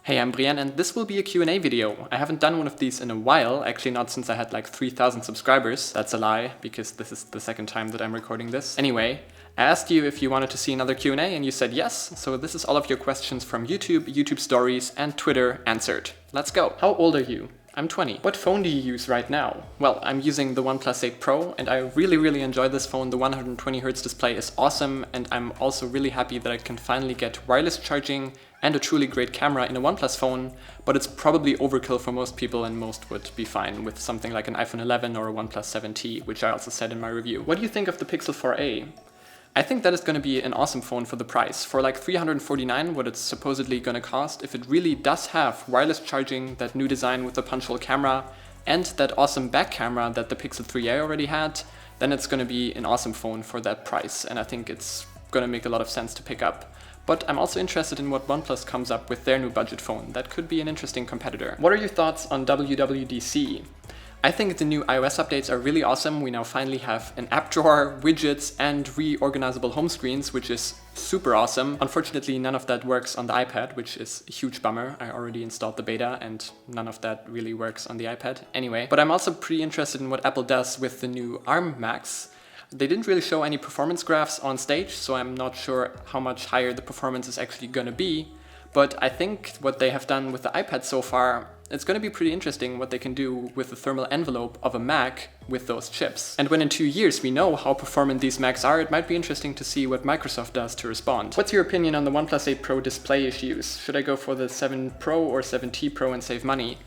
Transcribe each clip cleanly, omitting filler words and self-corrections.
Hey, I'm Brian and this will be a Q&A video. I haven't done one of these in a while, actually not since I had like 3,000 subscribers. That's a lie, because this is the second time that I'm recording this. Anyway, I asked you if you wanted to see another Q&A and you said yes, so this is all of your questions from YouTube, YouTube Stories and Twitter answered. Let's go. How old are you? I'm 20. What phone do you use right now? Well, I'm using the OnePlus 8 Pro and I really enjoy this phone. The 120Hz display is awesome and I'm also really happy that I can finally get wireless charging and a truly great camera in a OnePlus phone, but it's probably overkill for most people and most would be fine with something like an iPhone 11 or a OnePlus 7T, which I also said in my review. What do you think of the Pixel 4a? I think that is going to be an awesome phone for the price. For like $349, what it's supposedly going to cost, if it really does have wireless charging, that new design with the punch-hole camera, and that awesome back camera that the Pixel 3a already had, then it's going to be an awesome phone for that price, and I think it's going to make a lot of sense to pick up. But I'm also interested in what OnePlus comes up with their new budget phone. That could be an interesting competitor. What are your thoughts on WWDC? I think the new iOS updates are really awesome. We now finally have an app drawer, widgets, and reorganizable home screens, which is super awesome. Unfortunately, none of that works on the iPad, which is a huge bummer. I already installed the beta and none of that really works on the iPad anyway. But I'm also pretty interested in what Apple does with the new ARM Macs. They didn't really show any performance graphs on stage, so I'm not sure how much higher the performance is actually gonna be. But I think what they have done with the iPad so far, it's going to be pretty interesting what they can do with the thermal envelope of a Mac with those chips. And when in 2 years we know how performant these Macs are, it might be interesting to see what Microsoft does to respond. What's your opinion on the OnePlus 8 Pro display issues? Should I go for the 7 Pro or 7T Pro and save money?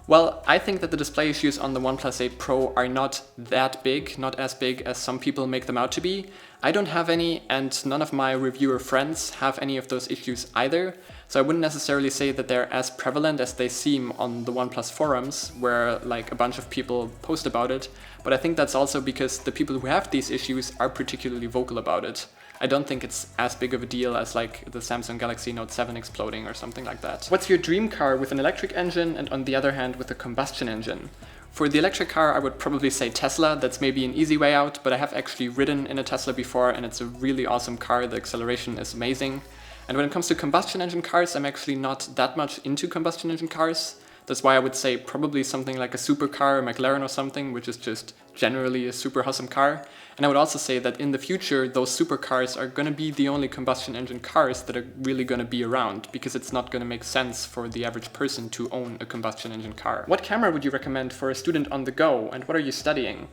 Well, I think that the display issues on the OnePlus 8 Pro are not that big, not as big as some people make them out to be. I don't have any, and none of my reviewer friends have any of those issues either, so I wouldn't necessarily say that they're as prevalent as they seem on the OnePlus forums, where like a bunch of people post about it, but I think that's also because the people who have these issues are particularly vocal about it. I don't think it's as big of a deal as like the Samsung Galaxy Note 7 exploding or something like that. What's your dream car with an electric engine and on the other hand with a combustion engine? For the electric car, I would probably say Tesla. That's maybe an easy way out, but I have actually ridden in a Tesla before and it's a really awesome car. The acceleration is amazing. And when it comes to combustion engine cars, I'm actually not that much into combustion engine cars. That's why I would say probably something like a supercar, a McLaren or something, which is just generally a super awesome car. And I would also say that in the future, those supercars are going to be the only combustion engine cars that are really going to be around, because it's not going to make sense for the average person to own a combustion engine car. What camera would you recommend for a student on the go, and what are you studying?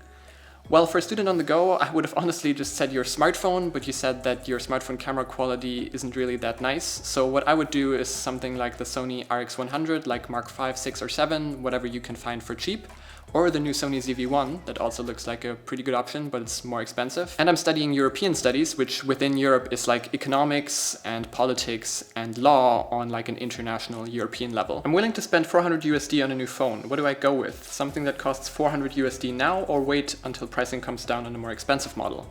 Well, for a student on the go, I would have honestly just said your smartphone, but you said that your smartphone camera quality isn't really that nice. So what I would do is something like the Sony RX100, like Mark 5, 6 or 7, whatever you can find for cheap. Or the new Sony ZV-1, that also looks like a pretty good option, but it's more expensive. And I'm studying European studies, which within Europe is like economics and politics and law on like an international European level. I'm willing to spend 400 USD on a new phone. What do I go with? Something that costs 400 USD now, or wait until pricing comes down on a more expensive model?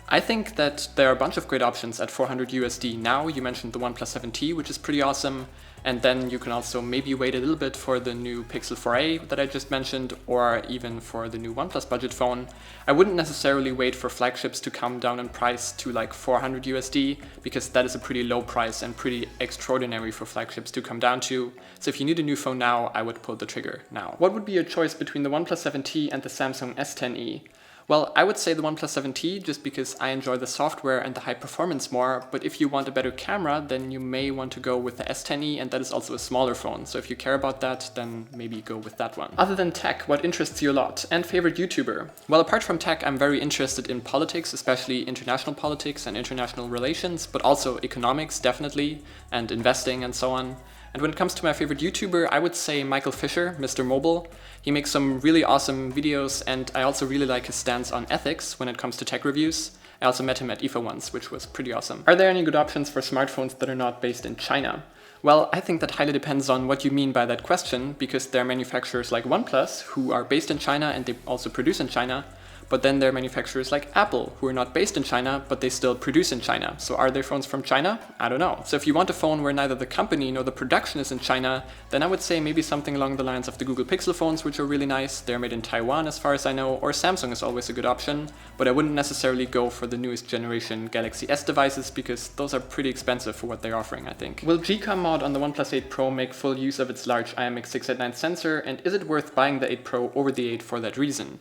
I think that there are a bunch of great options at 400 USD now. You mentioned the OnePlus 7T, which is pretty awesome. And then you can also maybe wait a little bit for the new Pixel 4a that I just mentioned, or even for the new OnePlus budget phone. I wouldn't necessarily wait for flagships to come down in price to like 400 USD, because that is a pretty low price and pretty extraordinary for flagships to come down to. So if you need a new phone now, I would pull the trigger now. What would be your choice between the OnePlus 7T and the Samsung S10e? Well, I would say the OnePlus 7T just because I enjoy the software and the high performance more, but if you want a better camera, then you may want to go with the S10e, and that is also a smaller phone, so if you care about that, then maybe go with that one. Other than tech, what interests you a lot? And favorite YouTuber? Well, apart from tech, I'm very interested in politics, especially international politics and international relations, but also economics, definitely, and investing and so on. And when it comes to my favorite YouTuber, I would say Michael Fisher, Mr. Mobile. He makes some really awesome videos, and I also really like his stance on ethics when it comes to tech reviews. I also met him at IFA once, which was pretty awesome. Are there any good options for smartphones that are not based in China? Well, I think that highly depends on what you mean by that question, because there are manufacturers like OnePlus who are based in China and they also produce in China. But then there are manufacturers like Apple, who are not based in China, but they still produce in China. So are their phones from China? I don't know. So if you want a phone where neither the company nor the production is in China, then I would say maybe something along the lines of the Google Pixel phones, which are really nice. They're made in Taiwan as far as I know, or Samsung is always a good option. But I wouldn't necessarily go for the newest generation Galaxy S devices because those are pretty expensive for what they're offering, I think. Will Gcam mod on the OnePlus 8 Pro make full use of its large IMX689 sensor, and is it worth buying the 8 Pro over the 8 for that reason?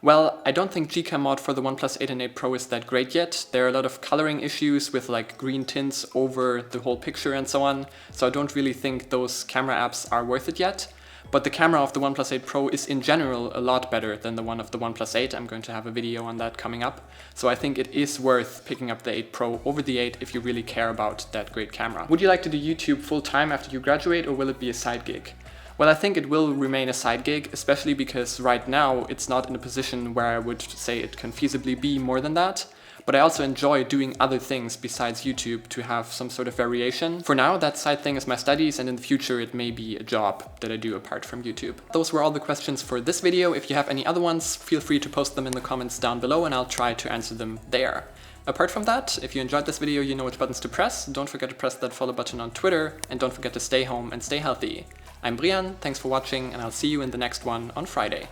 Well, I don't think Gcam mod for the OnePlus 8 and 8 Pro is that great yet. There are a lot of coloring issues with like green tints over the whole picture and so on, so I don't really think those camera apps are worth it yet. But the camera of the OnePlus 8 Pro is in general a lot better than the one of the OnePlus 8. I'm going to have a video on that coming up. So I think it is worth picking up the 8 Pro over the 8 if you really care about that great camera. Would you like to do YouTube full time after you graduate, or will it be a side gig? Well, I think it will remain a side gig, especially because right now it's not in a position where I would say it can feasibly be more than that. But I also enjoy doing other things besides YouTube to have some sort of variation. For now, that side thing is my studies, and in the future it may be a job that I do apart from YouTube. Those were all the questions for this video. If you have any other ones, feel free to post them in the comments down below and I'll try to answer them there. Apart from that, if you enjoyed this video, you know which buttons to press. Don't forget to press that follow button on Twitter, and don't forget to stay home and stay healthy. I'm Brian, thanks for watching, and I'll see you in the next one on Friday.